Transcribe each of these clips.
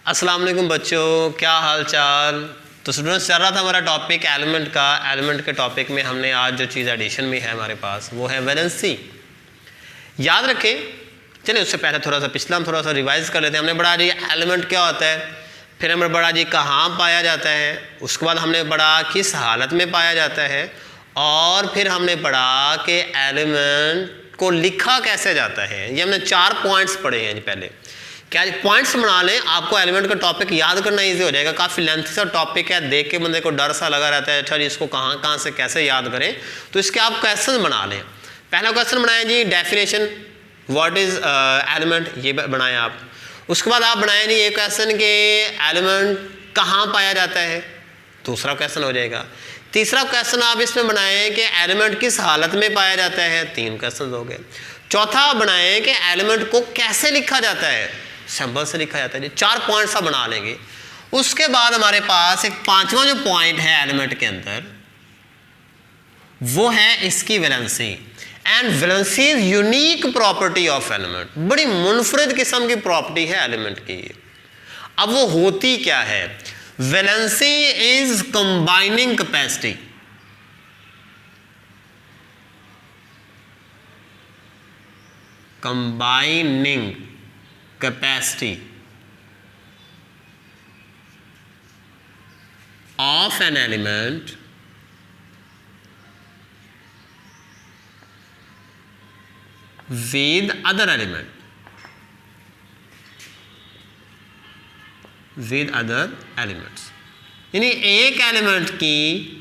अस्सलाम वालेकुम बच्चों, क्या हाल चाल। तो स्टूडेंट्स, चल रहा था हमारा टॉपिक एलिमेंट का। एलिमेंट के टॉपिक में हमने आज जो चीज़ एडिशन में है हमारे पास वो है वैलेंसी। याद रखें, चलिए उससे पहले थोड़ा सा पिछला हम थोड़ा सा रिवाइज कर लेते हैं। हमने पढ़ा जी एलिमेंट क्या होता है, फिर हमने पढ़ा जी कहाँ पाया जाता है, उसके बाद हमने पढ़ा किस हालत में पाया जाता है, और फिर हमने पढ़ा कि एलिमेंट को लिखा कैसे जाता है। ये हमने 4 पॉइंट्स पढ़े हैं जी। पहले क्या पॉइंट्स बना लें, आपको एलिमेंट का टॉपिक याद करना इजी हो जाएगा। काफ़ी लेंथी सा टॉपिक है, देख के बंदे को डर सा लगा रहता है, अच्छा जी इसको कहाँ कहाँ से कैसे याद करें। तो इसके आप क्वेश्चन बना लें। पहला क्वेश्चन बनाएं जी डेफिनेशन, व्हाट इज एलिमेंट, ये बनाएं आप। उसके बाद आप बनाएं जी ये क्वेश्चन के एलिमेंट कहाँ पाया जाता है, दूसरा क्वेश्चन हो जाएगा। तीसरा क्वेश्चन आप इसमें बनाएं कि एलिमेंट किस हालत में पाया जाता है, 3 क्वेश्चन हो गए। चौथा बनाएं कि एलिमेंट को कैसे लिखा जाता है, सिंबल से लिखा जाता है। 4 पॉइंट्स आप बना लेंगे। उसके बाद हमारे पास एक 5वां जो पॉइंट है एलिमेंट के अंदर, वो है इसकी valency. And valency is unique property of element, बड़ी मुनफरिद किस्म की प्रॉपर्टी है एलिमेंट की। अब वो होती क्या है? Valency is combining capacity. Combining capacity of an element with other element, with other elements। यानी एक एलिमेंट की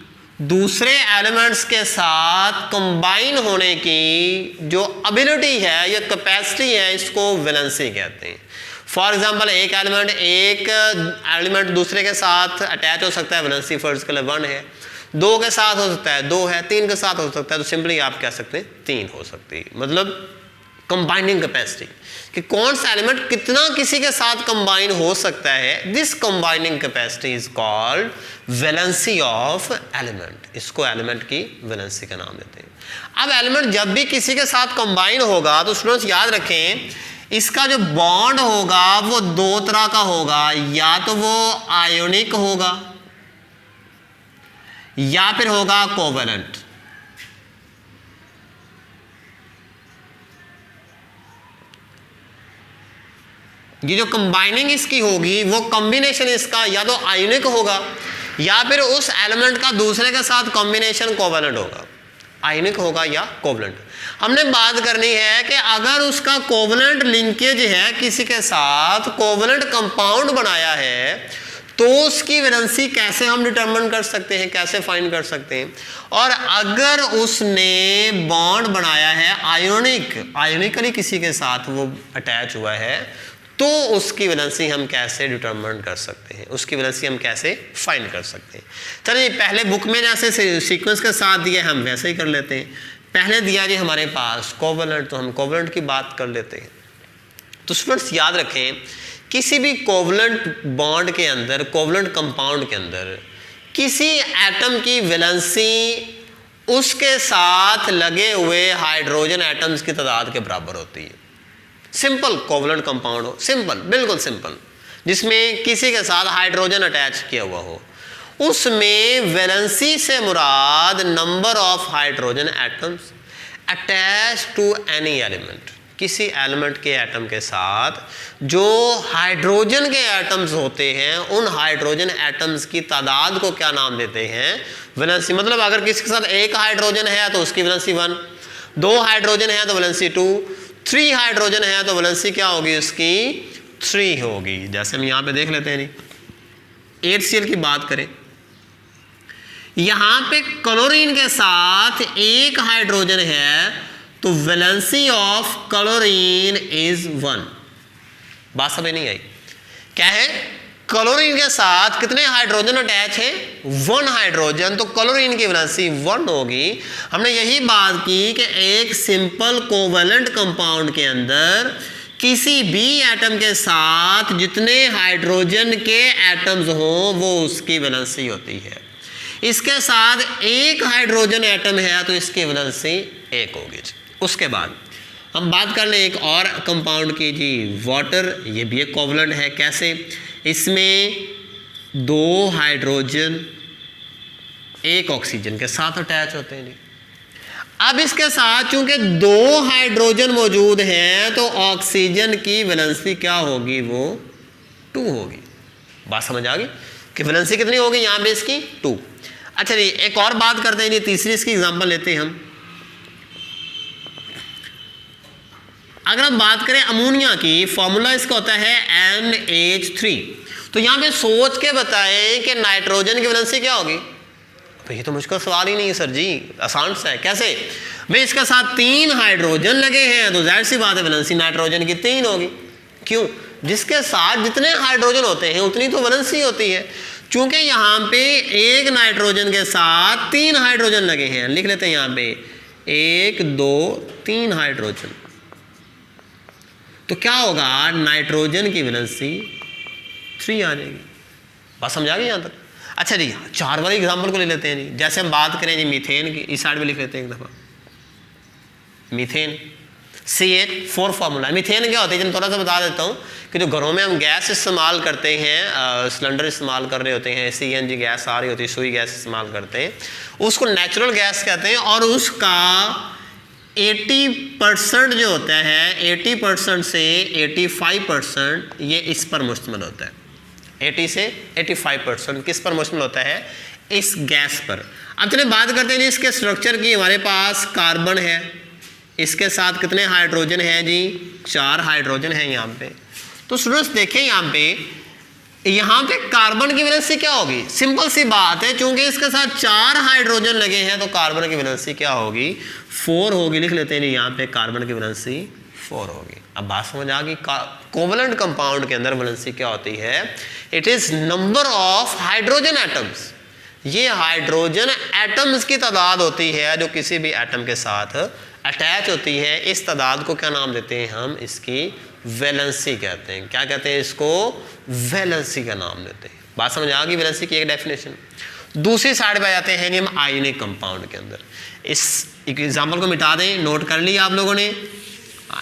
दूसरे एलिमेंट्स के साथ कंबाइन होने की जो एबिलिटी है या कैपेसिटी है, इसको वैलेंसी कहते हैं। फॉर एग्जांपल एक एलिमेंट दूसरे के साथ अटैच हो सकता है, वैलेंसी फर्स्ट के लिए 1 है। 2 के साथ हो सकता है 2 है, 3 के साथ हो सकता है, तो सिंपली आप कह सकते हैं 3 हो सकती है। मतलब कंबाइनिंग कैपेसिटी कि कौन सा एलिमेंट कितना किसी के साथ कंबाइन हो सकता है। This combining capacity is called valency of element. इसको एलिमेंट की वैलेंसी का नाम देते हैं। अब एलिमेंट जब भी किसी के साथ कंबाइन होगा तो स्टूडेंट्स याद रखें, इसका जो बॉन्ड होगा वो 2 तरह का होगा। या तो वो आयोनिक होगा या फिर होगा कोवेलेंट। ये जो कंबाइनिंग इसकी होगी वो कॉम्बिनेशन इसका या तो आयोनिक होगा या फिर उस एलिमेंट का दूसरे के साथ कॉम्बिनेशन कोवेलेंट होगा। आयोनिक होगा या कोवेलेंट। हमने बात करनी है कि अगर उसका कोवेलेंट लिंकेज है, किसी के साथ कोवेलेंट कंपाउंड बनाया है, तो उसकी वैलेंसी कैसे हम डिटरमिन कर सकते हैं, कैसे फाइंड कर सकते हैं। और अगर उसने बॉन्ड बनाया है आयोनिकली किसी के साथ वो अटैच हुआ है, तो उसकी वैलेंसी हम कैसे डिटरमिन कर सकते हैं, उसकी वैलेंसी हम कैसे फाइंड कर सकते हैं। चलिए पहले बुक में जैसे सीक्वेंस के साथ दिया हम वैसे ही कर लेते हैं। पहले दिया जी हमारे पास कोवेलेंट, तो हम कोवेलेंट की बात कर लेते हैं। तो स्टूडेंट्स याद रखें, किसी भी कोवेलेंट बॉन्ड के अंदर, कोवेलेंट कंपाउंड के अंदर किसी एटम की वैलेंसी उसके साथ लगे हुए हाइड्रोजन एटम्स की तादाद के बराबर होती है। सिंपल कोवेलेंट कंपाउंड हो, सिंपल, बिल्कुल सिंपल, जिसमें किसी के साथ हाइड्रोजन अटैच किया हुआ हो, उसमें वैलेंसी से मुराद number of hydrogen atoms attach to any element. किसी एलिमेंट के एटम के साथ जो हाइड्रोजन के एटम्स होते हैं, उन हाइड्रोजन एटम्स की तादाद को क्या नाम देते हैं? वैलेंसी। मतलब अगर किसी के साथ 1 हाइड्रोजन है तो उसकी वैलेंसी 1, 2 हाइड्रोजन है तो वैलेंसी 2, 3 हाइड्रोजन है तो वैलेंसी क्या होगी उसकी? 3 होगी। जैसे हम यहाँ पे देख लेते हैं जी, HCl की बात करें, यहाँ पे क्लोरीन के साथ 1 हाइड्रोजन है तो वैलेंसी ऑफ क्लोरीन इज 1। बात समझ नहीं आई? क्या है? क्लोरीन के साथ कितने हाइड्रोजन अटैच है? 1 हाइड्रोजन, तो क्लोरीन की वैलेंसी 1 होगी। हमने यही बात की कि एक सिंपल कोवेलेंट कंपाउंड के अंदर किसी भी एटम के साथ जितने हाइड्रोजन के एटम्स हो वो उसकी वैलेंसी होती है। इसके साथ 1 हाइड्रोजन एटम है तो इसकी वैलेंसी 1 होगी। उसके बाद हम बात कर लें एक और कंपाउंड की जी, वाटर। ये भी एक कोवलेंट है। कैसे? इसमें 2 हाइड्रोजन 1 ऑक्सीजन के साथ अटैच होते हैं जी। अब इसके साथ चूंकि 2 हाइड्रोजन मौजूद हैं तो ऑक्सीजन की वैलेंसी क्या होगी? वो 2 होगी। बात समझ आ गई कि वैलेंसी कितनी होगी यहाँ पे इसकी? 2। अच्छा जी, एक और बात करते हैं जी, तीसरी इसकी एग्जांपल लेते हैं हम। अगर हम बात करें अमोनिया की, फॉर्मूला इसका होता है NH3। तो यहाँ पे सोच के बताएं कि नाइट्रोजन की वैलेंसी क्या होगी? तो ये तो मुश्किल सवाल ही नहीं है सर जी, आसान सा है। कैसे? भाई इसके साथ 3 हाइड्रोजन लगे हैं तो जाहिर सी बात है वैलेंसी नाइट्रोजन की 3 होगी। क्यों? जिसके साथ जितने हाइड्रोजन होते हैं उतनी तो वैलेंसी होती है। चूंकि यहाँ पे 1 नाइट्रोजन के साथ 3 हाइड्रोजन लगे हैं, लिख लेते हैं यहाँ पे 1 2 3 हाइड्रोजन। तो क्या होगा? नाइट्रोजन की वैलेंसी 3 आ जाएगी। बात समझ आ गई यहाँ तक? अच्छा जी, 4 वाली एग्जाम्पल को ले लेते हैं जी। जैसे हम बात करें जी मीथेन की, इस साइड में लिख लेते हैं एक दफ़ा मीथेन, CH4 फार्मूला। मीथेन क्या होता है, थोड़ा सा बता देता हूँ कि जो घरों में हम गैस इस्तेमाल करते हैं, सिलेंडर इस्तेमाल कर रहे होते हैं, CNG गैस आ रही होती है, सुई गैस इस्तेमाल करते हैं, उसको नेचुरल गैस कहते हैं। और उसका 80% जो होता है, 80% से 85% ये इस पर मुश्तमिल होता है। 80 से 85% किस पर मुश्तमिल होता है? इस गैस पर। अब चलिए बात करते हैं जी इसके स्ट्रक्चर की। हमारे पास कार्बन है, इसके साथ कितने हाइड्रोजन हैं जी? 4 हाइड्रोजन हैं यहाँ पे। तो स्टूडेंट्स देखें यहाँ पे कार्बन की वैलेंसी क्या होगी? सिंपल सी बात है, चूंकि इसके साथ 4 हाइड्रोजन लगे हैं तो कार्बन की वैलेंसी क्या होगी? 4 होगी। लिख लेते हैं जी यहाँ पे कार्बन की वैलेंसी 4 होगी। अब बात समझ आ गई। कोवलेंट कंपाउंड के अंदर वैलेंसी क्या होती है? It is number of hydrogen atoms. ये हाइड्रोजन एटम्स की तादाद होती है जो किसी भी एटम के साथ अटैच होती है। इस तादाद को क्या नाम देते हैं हम? इसकी वैलेंसी कहते हैं। क्या कहते हैं इसको? वैलेंसी का नाम देते हैं। बात समझ आ गई वैलेंसी की एक डेफिनेशन। दूसरी साइड पे जाते हैं हम आयनिक कंपाउंड के अंदर। इस एग्जाम्पल को मिटा दें, नोट कर लिया आप लोगों ने।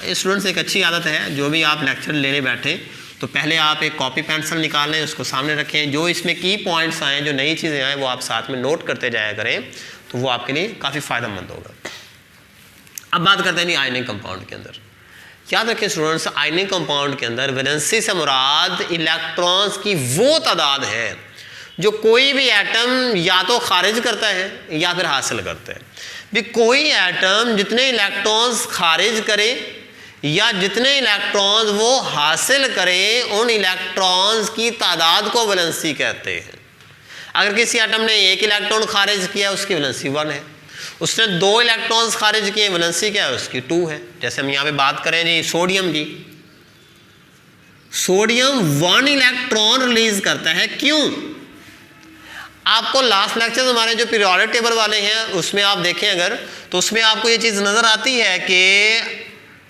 स्टूडेंट्स एक अच्छी आदत है, जो भी आप लेक्चर लेने बैठे तो पहले आप एक कॉपी पेंसिल निकाल लें, उसको सामने रखें, जो इसमें की पॉइंट्स आए, जो नई चीज़ें आए वो आप साथ में नोट करते जाया करें, तो वो आपके लिए काफ़ी फ़ायदेमंद होगा। अब बात करते हैं आयनिक कंपाउंड के अंदर। याद रखें स्टूडेंट्स, आयनिक कंपाउंड के अंदर वैलेंसी से मुराद इलेक्ट्रॉन्स की वो तादाद है जो कोई भी एटम या तो खारिज करता है या फिर हासिल करता है। भी कोई एटम जितने इलेक्ट्रॉन्स खारिज करे या जितने इलेक्ट्रॉन्स वो हासिल करे, उन इलेक्ट्रॉन्स की तादाद को वैलेंसी कहते हैं। अगर किसी एटम ने 1 इलेक्ट्रॉन खारिज किया उसकी वैलेंसी 1 है, उसने 2 इलेक्ट्रॉन्स खारिज किए, वैलेंसी क्या है उसकी? 2 है। जैसे हम यहाँ पे बात करें जी सोडियम की, सोडियम 1 इलेक्ट्रॉन रिलीज करता है। क्यों? आपको लास्ट लेक्चर हमारे जो पीरियोडिक टेबल वाले हैं उसमें आप देखें अगर, तो उसमें आपको ये चीज़ नज़र आती है कि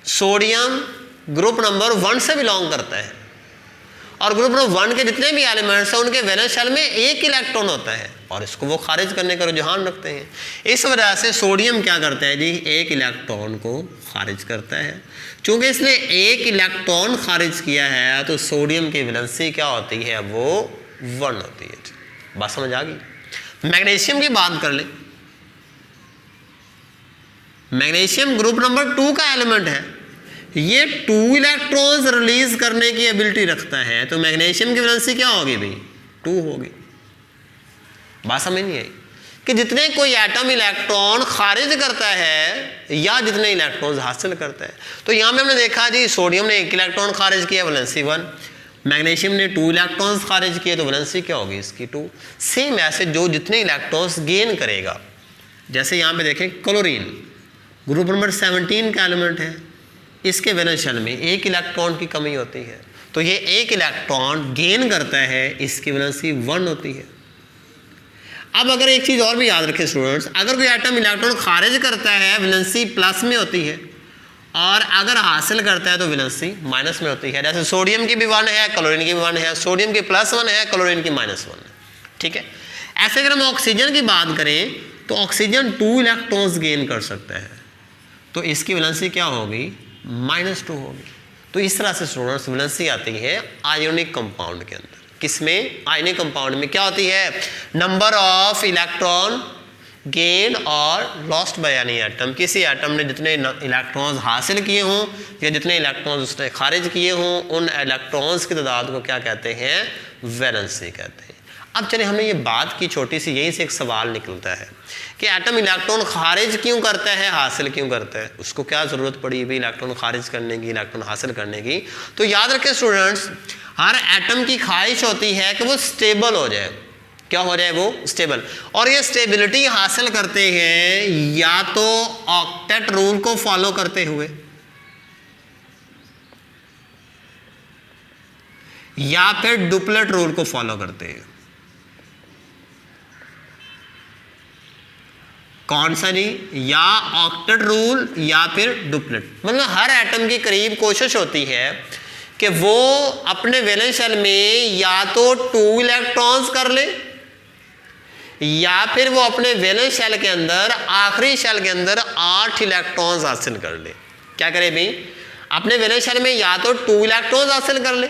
सोडियम ग्रुप नंबर 1 से बिलोंग करता है और ग्रुप नंबर 1 के जितने भी एलिमेंट्स हैं उनके वैलेंस शेल में 1 इलेक्ट्रॉन होता है और इसको वो खारिज करने का रुझान रखते हैं। इस वजह से सोडियम क्या करता है जी? 1 इलेक्ट्रॉन को खारिज करता है। चूंकि इसने 1 इलेक्ट्रॉन खारिज किया है तो सोडियम की वैलेंसी क्या होती है? वो 1 होती है। बात समझ आ गई। मैग्नीशियम की बात कर ले। मैग्नीशियम ग्रुप नंबर 2 का एलिमेंट है, ये 2 इलेक्ट्रॉन्स रिलीज करने की एबिलिटी रखता है, तो मैग्नीशियम की वैलेंसी क्या होगी भाई? 2 होगी। बात समझ नहीं आई कि जितने कोई एटम इलेक्ट्रॉन खारिज करता है या जितने इलेक्ट्रॉन्स हासिल करता है। तो यहाँ पे हमने देखा जी सोडियम ने 1 इलेक्ट्रॉन खारिज किया, वैलेंसी 1। मैग्नीशियम ने 2 इलेक्ट्रॉन्स खारिज किए तो वैलेंसी क्या होगी इसकी? 2। सेम ऐसे जो जितने इलेक्ट्रॉन्स गेन करेगा, जैसे यहाँ पे देखें क्लोरीन ग्रुप नंबर 17 का एलिमेंट है, इसके वैलेंस शेल में 1 इलेक्ट्रॉन की कमी होती है, तो ये 1 इलेक्ट्रॉन गेन करता है, इसकी वैलेंसी 1 होती है। अब अगर एक चीज़ और भी याद रखें स्टूडेंट्स, अगर कोई एटम इलेक्ट्रॉन खारिज करता है वैलेंसी प्लस में होती है और अगर हासिल करता है तो वैलेंसी माइनस में होती है। जैसे सोडियम की भी 1 है, क्लोरीन की भी 1 है, सोडियम की +1 है, क्लोरीन की -1 है। ठीक है। ऐसे अगर हम ऑक्सीजन की बात करें तो ऑक्सीजन 2 इलेक्ट्रॉन्स गेन कर सकता है, तो इसकी वैलेंसी क्या होगी? -2 होगी। तो इस तरह से स्टूडेंट्स वैलेंसी आती है आयोनिक कंपाउंड के अंदर। किसमें? आयोनिक कंपाउंड में क्या होती है? नंबर ऑफ इलेक्ट्रॉन गेन और लॉस्ट बाय एनी एटम। किसी एटम ने जितने इलेक्ट्रॉन्स हासिल किए हों या जितने इलेक्ट्रॉन्स उसने खारिज किए हों, उन इलेक्ट्रॉन्स की तादाद को क्या कहते हैं? वैलेंसी कहते हैं। अब चलिए हमने ये बात की छोटी सी, यहीं से एक सवाल निकलता है कि एटम इलेक्ट्रॉन खारिज क्यों करता है, हासिल क्यों करता है? उसको क्या ज़रूरत पड़ी भी इलेक्ट्रॉन खारिज करने की, इलेक्ट्रॉन हासिल करने की? तो याद रखें स्टूडेंट्स, हर एटम की ख्वाहिश होती है कि वो स्टेबल हो जाए। क्या हो जाए? वो स्टेबल। और ये स्टेबिलिटी हासिल करते हैं या तो ऑक्टेट रूल को फॉलो करते हुए, या फिर डुप्लेट रूल को फॉलो करते हैं। कौन सा जी? या ऑक्टेट रूल या फिर डुप्लेट। मतलब हर एटम की करीब कोशिश होती है कि वो अपने वैलेंस शेल में या तो 2 इलेक्ट्रॉन्स कर ले, या फिर वो अपने वैलेंस शेल के अंदर, आखिरी शेल के अंदर 8 इलेक्ट्रॉन्स हासिल कर ले। क्या करे भाई? अपने वैलेंस शेल में या तो 2 इलेक्ट्रॉन्स हासिल कर ले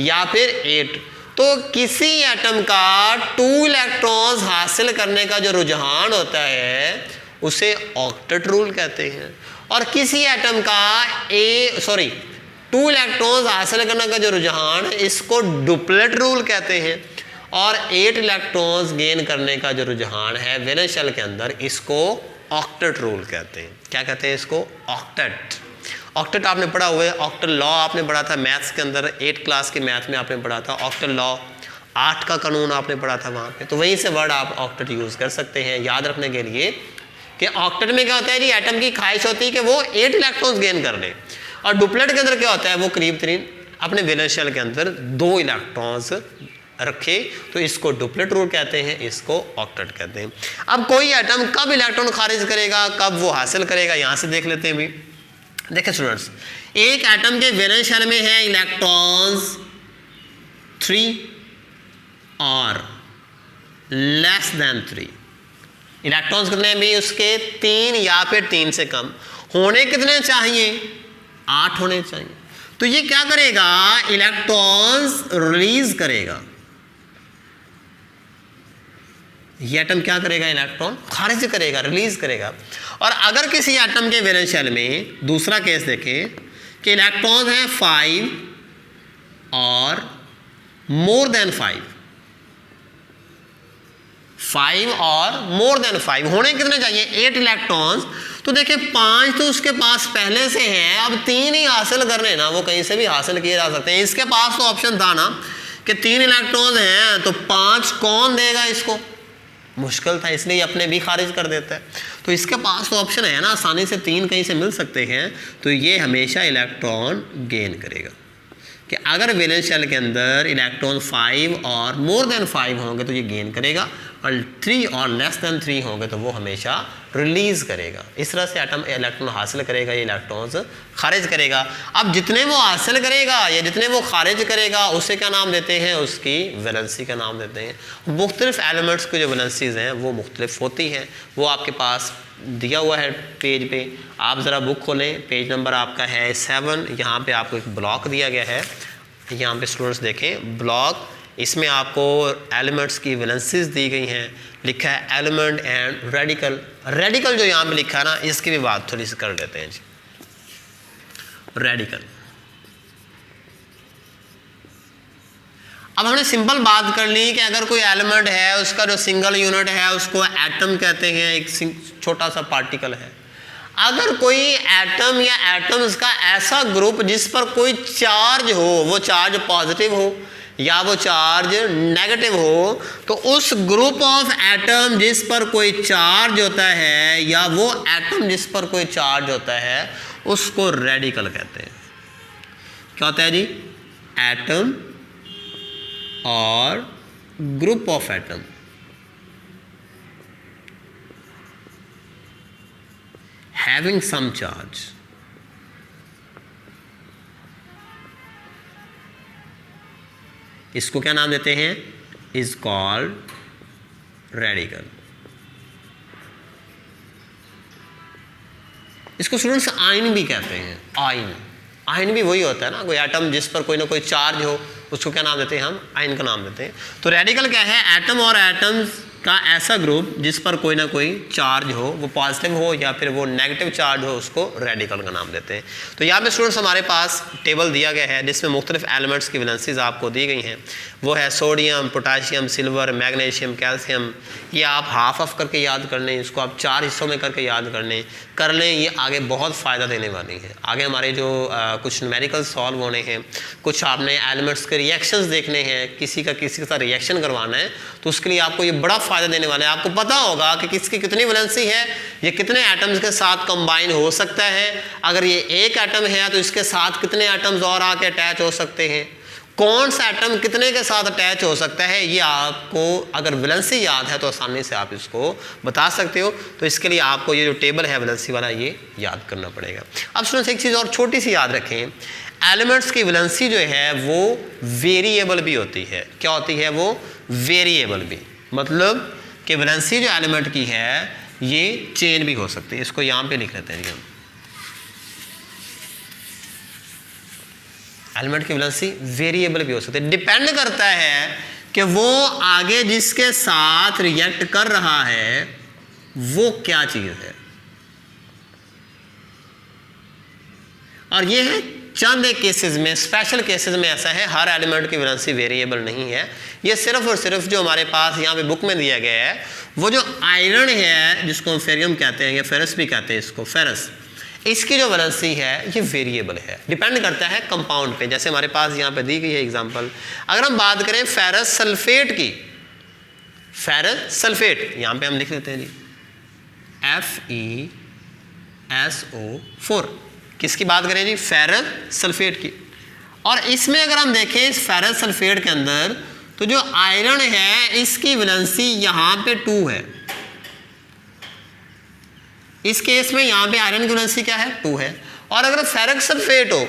या फिर 8। तो किसी एटम का 2 इलेक्ट्रॉन्स हासिल करने का जो रुझान होता है उसे ऑक्टेट रूल कहते हैं, और किसी एटम का 2 इलेक्ट्रॉन्स हासिल करने का जो रुझान है इसको डुप्लेट रूल कहते हैं, और 8 इलेक्ट्रॉन्स गेन करने का जो रुझान है वैलेंस शेल के अंदर इसको ऑक्टेट रूल कहते हैं। क्या कहते हैं इसको? ऑक्टेट। ऑक्टेट आपने पढ़ा हुआ है, ऑक्टल लॉ आपने पढ़ा था मैथ्स के अंदर, 8 क्लास के मैथ में आपने पढ़ा था ऑक्टल लॉ, 8 का कानून आपने पढ़ा था वहाँ पे। तो वहीं से वर्ड आप ऑक्टेट यूज़ कर सकते हैं याद रखने के लिए कि ऑक्टेट में क्या होता है जी? एटम की ख्वाहिश होती है कि वो 8 इलेक्ट्रॉन्स गेन कर ले, और डुप्लेट के अंदर क्या होता है? वो करीब तरीन अपने वैलेंस शेल के अंदर 2 इलेक्ट्रॉन्स रखे, तो इसको डुप्लेट रूल कहते हैं, इसको ऑक्टेट कहते हैं। अब कोई एटम कब इलेक्ट्रॉन खारिज करेगा, कब वो हासिल करेगा, यहाँ से देख लेते हैं भी। देखिए स्टूडेंट्स, एक एटम के वैलेंस शेल में है इलेक्ट्रॉन्स 3 और लेस देन 3। इलेक्ट्रॉन्स कितने भी उसके? 3 या फिर 3 से कम। होने कितने चाहिए? 8 होने चाहिए। तो ये क्या करेगा? इलेक्ट्रॉन्स रिलीज करेगा। ये एटम क्या करेगा? इलेक्ट्रॉन खारिज करेगा, रिलीज करेगा। और अगर किसी एटम के वैलेंस शेल में, दूसरा केस देखें कि इलेक्ट्रॉन है 5 और मोर देन 5 और मोर देन 5, होने कितने चाहिए? 8 इलेक्ट्रॉन्स। तो देखिए 5 तो उसके पास पहले से हैं, अब 3 ही हासिल करने ना, वो कहीं से भी हासिल किए जा सकते हैं। इसके पास तो ऑप्शन था ना कि 3 इलेक्ट्रॉन्स हैं, तो 5 कौन देगा इसको? मुश्किल था, इसलिए अपने भी खारिज कर देता है। तो इसके पास तो ऑप्शन है ना, आसानी से 3 कहीं से मिल सकते हैं, तो ये हमेशा इलेक्ट्रॉन गेन करेगा। कि अगर वैलेंस शेल के अंदर इलेक्ट्रॉन 5 और मोर देन 5 होंगे तो ये गेन करेगा, और 3 और लेस देन 3 होंगे तो वो हमेशा रिलीज करेगा। इस तरह से एटम इलेक्ट्रॉन हासिल करेगा, ये इलेक्ट्रॉन्स खारिज करेगा। अब जितने वो हासिल करेगा या जितने वो खारिज करेगा उसे क्या नाम देते हैं? उसकी वैलेंसी का नाम देते हैं। मुख्तलिफ एलिमेंट्स की जो वैलेंसीज हैं वो मुख्तलिफ होती हैं, वो आपके पास दिया हुआ है पेज पे। आप ज़रा बुक खोलें, पेज नंबर आपका है 7। यहाँ पे आपको एक ब्लॉक दिया गया है, यहाँ पे स्टूडेंट्स देखें ब्लॉक, इसमें आपको एलिमेंट्स की वैलेंसीज दी गई हैं। लिखा है एलिमेंट एंड रेडिकल। रेडिकल जो यहाँ पे लिखा है ना, इसकी भी बात थोड़ी सी कर लेते हैं जी। रेडिकल, अब हमने सिंपल बात कर ली कि अगर कोई एलिमेंट है उसका जो सिंगल यूनिट है उसको एटम कहते हैं, एक छोटा सा पार्टिकल है। अगर कोई एटम या एटम्स का ऐसा ग्रुप जिस पर कोई चार्ज हो, वो चार्ज पॉजिटिव हो या वो चार्ज नेगेटिव हो, तो उस ग्रुप ऑफ एटम जिस पर कोई चार्ज होता है या वो एटम जिस पर कोई चार्ज होता है उसको रेडिकल कहते हैं। क्या होता है जी? एटम और group of atom having some charge, इसको क्या नाम देते हैं? is called radical। इसको स्टूडेंट्स आयन भी कहते हैं। आयन, आयन भी वही होता है ना, कोई एटम जिस पर कोई ना कोई चार्ज हो उसको क्या नाम देते हैं हम? आयन का नाम देते हैं। तो रेडिकल क्या है? एटम और एटम्स का ऐसा ग्रुप जिस पर कोई ना कोई चार्ज हो, वो पॉजिटिव हो या फिर वो नेगेटिव चार्ज हो, उसको रेडिकल का नाम देते हैं। तो यहाँ पे स्टूडेंट्स हमारे पास टेबल दिया गया है जिसमें मुख्तलिफ एलिमेंट्स की वैलेंसीज आपको दी गई हैं। वो है sodium, potassium, silver, magnesium, calcium. ये आप हाफ ऑफ करके याद कर लें, इसको आप 4 हिस्सों में करके याद कर लें। ये आगे बहुत फ़ायदा देने वाली है। आगे हमारे जो कुछ न्यूमेरिकल सॉल्व होने हैं, कुछ आपने एलिमेंट्स के रिएक्शंस देखने हैं, किसी के साथ रिएक्शन करवाना है, तो उसके लिए आपको ये बड़ा फ़ायदा देने वाला है। आपको पता होगा कि किसकी कितनी वैलेंसी है, ये कितने एटम्स के साथ कंबाइन हो सकता है। अगर ये एक एटम है तो इसके साथ कितने एटम्स और आके अटैच हो सकते हैं, कौन सा एटम कितने के साथ अटैच हो सकता है, ये आपको अगर वैलेंसी याद है तो आसानी से आप इसको बता सकते हो। तो इसके लिए आपको ये जो टेबल है वैलेंसी वाला, ये याद करना पड़ेगा। अब स्टूडेंट्स एक चीज़ और छोटी सी याद रखें, एलिमेंट्स की वैलेंसी जो है वो वेरिएबल भी होती है। क्या होती है? वो वेरिएबल भी, मतलब कि वैलेंसी जो एलिमेंट की है ये चेंज भी हो सकती है। इसको यहाँ पे लिख लेते हैं जी हम, एलिमेंट की वैलेंसी वेरिएबल भी हो सकती है। डिपेंड करता है कि वो आगे जिसके साथ रिएक्ट कर रहा है वो क्या चीज है। और ये है चंद एक केसेस में, स्पेशल केसेस में ऐसा है, हर एलिमेंट की वैलेंसी वेरिएबल नहीं है। ये सिर्फ और सिर्फ जो हमारे पास यहाँ पे बुक में दिया गया है, वो जो आयरन है जिसको हम फेरियम कहते हैं या फेरस भी कहते हैं इसको, फेरस, इसकी जो वैलेंसी है ये वेरिएबल है, डिपेंड करता है कंपाउंड पे। जैसे हमारे पास यहाँ पे दी गई है एग्जांपल, अगर हम बात करें फेरस सल्फेट की, फेरस सल्फेट यहाँ पे हम लिख लेते हैं जी FeSO4, किसकी बात करें जी? फेरस सल्फेट की। और इसमें अगर हम देखें इस फेरस सल्फेट के अंदर, तो जो आयरन है इसकी वैलेंसी यहाँ पे 2 है। इस केस में यहाँ पे आयरन की वैलेंसी क्या है? 2 है। और अगर फेरस सल्फेट हो,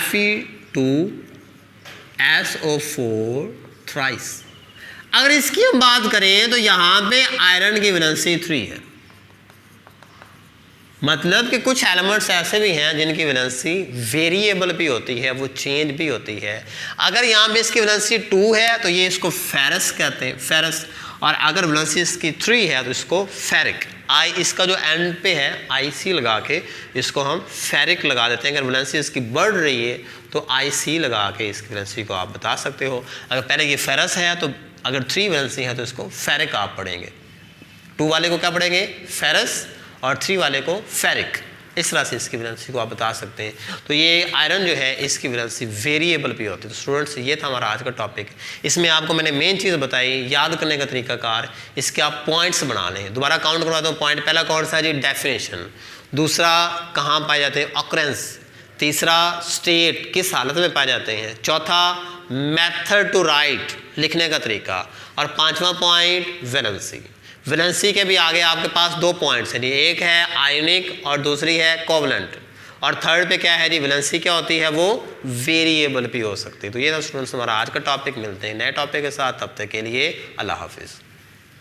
Fe2SO4 थ्राइस, अगर इसकी हम बात करें तो यहाँ पे आयरन की वैलेंसी 3 है। मतलब कि कुछ एलिमेंट्स ऐसे भी हैं जिनकी वैलेंसी वेरिएबल भी होती है, वो चेंज भी होती है। अगर यहाँ पे इसकी वैलेंसी 2 है तो ये इसको फेरस कहते हैं, फेरस। और अगर वैलेंसी इसकी 3 है तो इसको फेरिक, आई इसका जो एंड पे है IC लगा के इसको हम फेरिक लगा देते हैं। अगर वैलेंसी इसकी बढ़ रही है तो IC लगा के इसकी वैलेंसी को आप बता सकते हो। अगर पहले ये फेरस है तो अगर 3 वैलेंसी है तो इसको फेरिक आप पढ़ेंगे, 2 वाले को क्या पढ़ेंगे? फेरस, और 3 वाले को फेरिक। इस तरह से इसकी वैलेंसी को आप बता सकते हैं। तो ये आयरन जो है इसकी वैलेंसी वेरिएबल भी होती है। तो स्टूडेंट्स ये था हमारा आज का टॉपिक। इसमें आपको मैंने मेन चीज़ बताई, याद करने का तरीकाकार, इसके आप पॉइंट्स बना लें। दोबारा काउंट करवाता हूँ पॉइंट। पहला कौन सा है जी? डेफिनेशन। दूसरा कहाँ पाए जाते हैं? ऑकरेंस। तीसरा स्टेट, किस हालत में पाए जाते हैं। चौथा मेथड टू राइट, लिखने का तरीका। और 5वां पॉइंट वैलेंसी। वैलेंसी के भी आगे आपके पास 2 पॉइंट्स हैं जी, एक है आयनिक और दूसरी है कोवलेंट। और थर्ड पे क्या है जी? वैलेंसी क्या होती है? वो वेरिएबल भी हो सकती है। तो ये था स्टूडेंट्स हमारा आज का टॉपिक। मिलते हैं नए टॉपिक के साथ, तब तक के लिए अल्लाह हाफिज़।